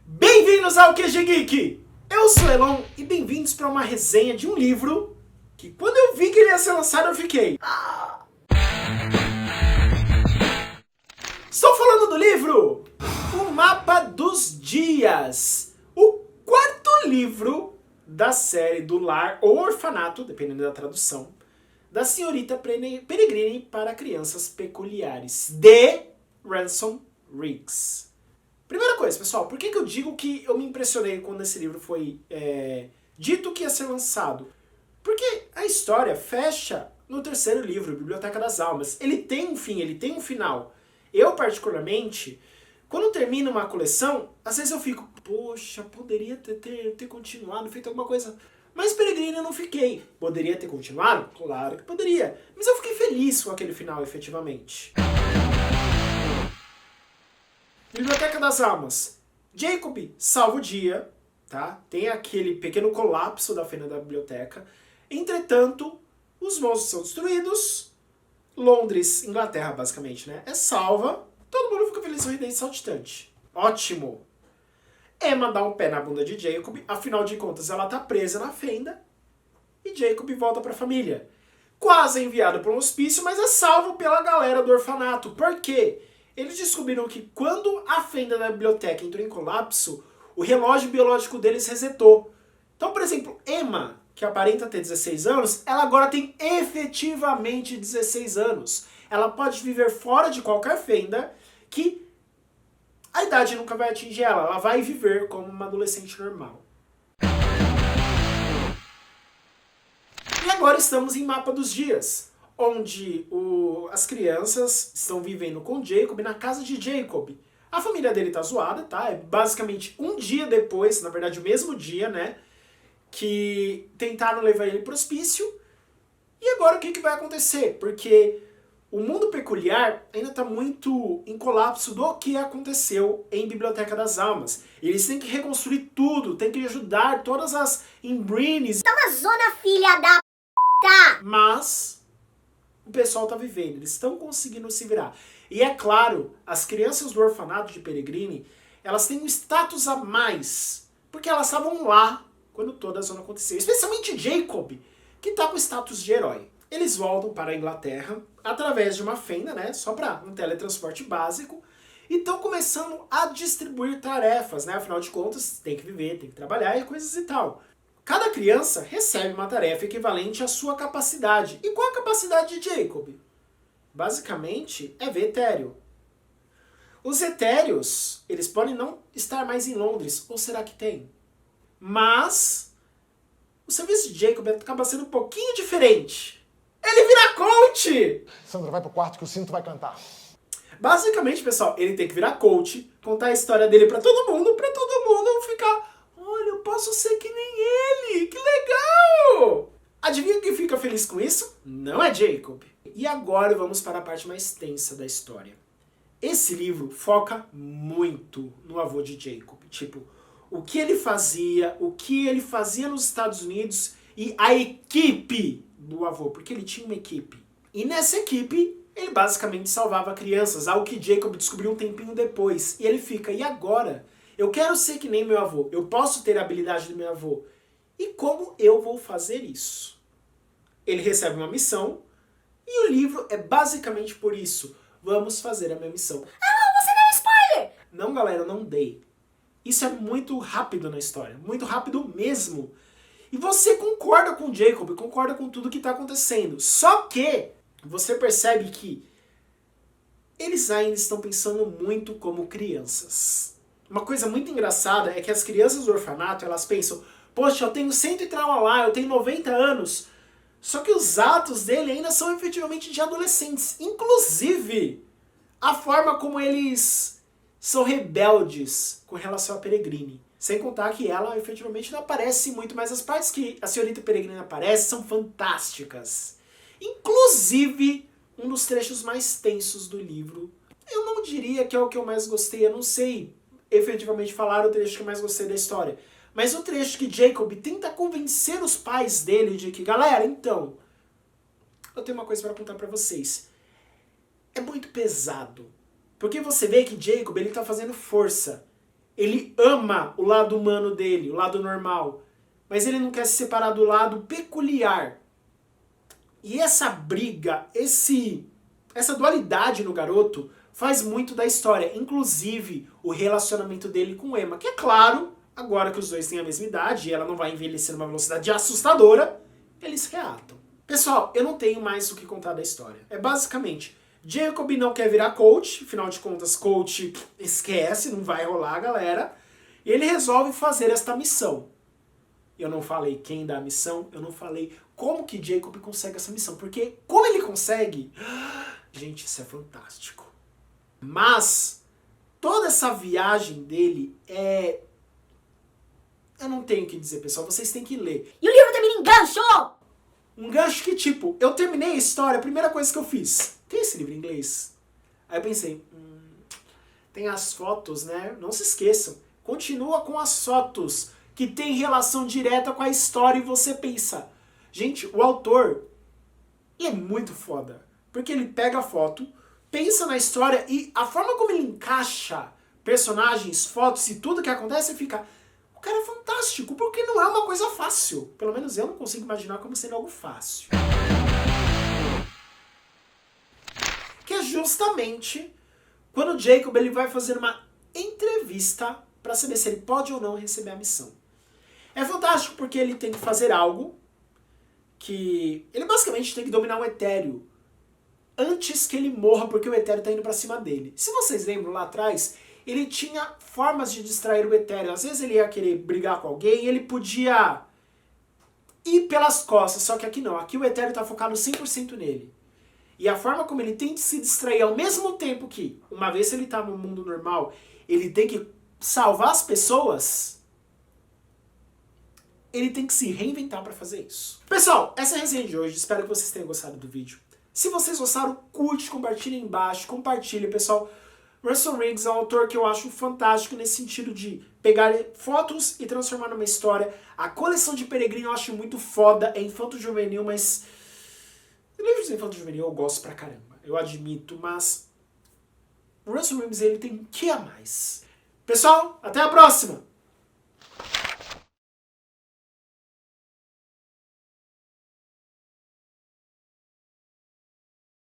Bem-vindos ao QG Geek! Eu sou Elon e bem-vindos para uma resenha de um livro que quando eu vi que ele ia ser lançado eu fiquei... Estou falando do livro O Mapa dos Dias, o quarto livro da série do Lar ou Orfanato, dependendo da tradução, da Senhorita Peregrine para Crianças Peculiares, de Ransom Riggs. Primeira coisa, pessoal, por que eu digo que eu me impressionei quando esse livro foi dito que ia ser lançado? Porque a história fecha no terceiro livro, Biblioteca das Almas. Ele tem um fim, ele tem um final. Eu, particularmente, quando termino uma coleção, às vezes eu fico, poxa, poderia ter continuado, feito alguma coisa. Mas Peregrine eu não fiquei. Poderia ter continuado? Claro que poderia. Mas eu fiquei feliz com aquele final, efetivamente. Biblioteca das Almas. Jacob salva o dia, tá? Tem aquele pequeno colapso da fenda da biblioteca. Entretanto, os monstros são destruídos. Londres, Inglaterra, basicamente, né? É salva. Todo mundo fica feliz, sorridente e saltitante. Ótimo! Emma dá um pé na bunda de Jacob. Afinal de contas, ela tá presa na fenda. E Jacob volta pra família. Quase enviado para um hospício, mas é salvo pela galera do orfanato. Por quê? Eles descobriram que quando a fenda da biblioteca entrou em colapso, o relógio biológico deles resetou. Então, por exemplo, Emma, que aparenta ter 16 anos, ela agora tem efetivamente 16 anos. Ela pode viver fora de qualquer fenda, que a idade nunca vai atingir ela. Ela vai viver como uma adolescente normal. E agora estamos em Mapa dos Dias, onde as crianças estão vivendo com Jacob na casa de Jacob. A família dele tá zoada, tá? É basicamente um dia depois, na verdade o mesmo dia, né? Que tentaram levar ele pro hospício. E agora o que vai acontecer? Porque o mundo peculiar ainda tá muito em colapso do que aconteceu em Biblioteca das Almas. Eles têm que reconstruir tudo, têm que ajudar todas as Imbrines. Tá uma zona, filha da p***! Mas o pessoal tá vivendo, eles estão conseguindo se virar. E é claro, as crianças do orfanato de Peregrine, elas têm um status a mais, porque elas estavam lá quando toda a zona aconteceu. Especialmente Jacob, que tá com status de herói. Eles voltam para a Inglaterra através de uma fenda, né, só para um teletransporte básico, e estão começando a distribuir tarefas, né, afinal de contas, tem que viver, tem que trabalhar e coisas e tal. Cada criança recebe uma tarefa equivalente à sua capacidade. E qual a capacidade de Jacob? Basicamente, é ver etéreo. Os etéreos, eles podem não estar mais em Londres, ou será que tem? Mas o serviço de Jacob acaba sendo um pouquinho diferente. Ele vira coach! Sandra, vai pro quarto que o cinto vai cantar. Basicamente, pessoal, ele tem que virar coach, contar a história dele pra todo mundo ficar... Olha, eu posso ser que nem ele, que legal! Adivinha quem fica feliz com isso? Não é Jacob. E agora vamos para a parte mais tensa da história. Esse livro foca muito no avô de Jacob. Tipo, o que ele fazia nos Estados Unidos e a equipe do avô, porque ele tinha uma equipe. E nessa equipe, ele basicamente salvava crianças, algo que Jacob descobriu um tempinho depois. E ele fica, e agora? Eu quero ser que nem meu avô, eu posso ter a habilidade do meu avô. E como eu vou fazer isso? Ele recebe uma missão, e o livro é basicamente por isso. Vamos fazer a minha missão. Você deu spoiler! Não, galera, eu não dei. Isso é muito rápido na história, muito rápido mesmo. E você concorda com o Jacob, concorda com tudo que está acontecendo. Só que você percebe que eles ainda estão pensando muito como crianças. Uma coisa muito engraçada é que as crianças do orfanato, elas pensam, poxa, eu tenho 100 e trala lá, eu tenho 90 anos. Só que os atos dele ainda são efetivamente de adolescentes. Inclusive, a forma como eles são rebeldes com relação a Peregrine. Sem contar que ela efetivamente não aparece muito, mas as partes que a senhorita Peregrine aparece são fantásticas. Inclusive, um dos trechos mais tensos do livro. Eu não diria que é o que eu mais gostei, eu não sei efetivamente falar o trecho que eu mais gostei da história. Mas o trecho que Jacob tenta convencer os pais dele de que, galera, então, eu tenho uma coisa para contar para vocês. É muito pesado. Porque você vê que Jacob, ele tá fazendo força. Ele ama o lado humano dele, o lado normal. Mas ele não quer se separar do lado peculiar. E essa briga, essa dualidade no garoto faz muito da história. Inclusive, o relacionamento dele com Emma. Que é claro, agora que os dois têm a mesma idade e ela não vai envelhecer numa velocidade assustadora, eles reatam. Pessoal, eu não tenho mais o que contar da história. É basicamente, Jacob não quer virar coach, afinal de contas, coach esquece, não vai rolar, galera. E ele resolve fazer esta missão. Eu não falei quem dá a missão, eu não falei como que Jacob consegue essa missão. Porque como ele consegue, gente, isso é fantástico. Mas toda essa viagem dele é... Eu não tenho o que dizer, pessoal, vocês têm que ler. E o livro termina em gancho! Um gancho que, tipo, eu terminei a história, a primeira coisa que eu fiz, tem esse livro em inglês? Aí eu pensei, tem as fotos, né? Não se esqueçam, continua com as fotos que tem relação direta com a história e você pensa, gente, o autor, ele é muito foda, porque ele pega a foto, pensa na história e a forma como ele encaixa personagens, fotos e tudo que acontece, fica... O cara é fantástico, porque não é uma coisa fácil. Pelo menos eu não consigo imaginar como sendo algo fácil. Que é justamente quando o Jacob ele vai fazer uma entrevista para saber se ele pode ou não receber a missão. É fantástico porque ele tem que fazer algo que... Ele basicamente tem que dominar o Etéreo antes que ele morra, porque o Etéreo tá indo pra cima dele. Se vocês lembram lá atrás... Ele tinha formas de distrair o Etéreo. Às vezes ele ia querer brigar com alguém e ele podia ir pelas costas. Só que aqui não. Aqui o Etéreo está focado 100% nele. E a forma como ele tem de se distrair ao mesmo tempo que, uma vez ele está no mundo normal, ele tem que salvar as pessoas, ele tem que se reinventar para fazer isso. Pessoal, essa é a resenha de hoje. Espero que vocês tenham gostado do vídeo. Se vocês gostaram, curte, compartilha aí embaixo. Compartilha, pessoal. Russell Riggs é um autor que eu acho fantástico nesse sentido de pegar fotos e transformar numa história. A coleção de Peregrino eu acho muito foda, é infanto-juvenil, mas... livros infanto-juvenil eu gosto pra caramba, eu admito, mas... o Russell Riggs ele tem um que a mais. Pessoal, até a próxima!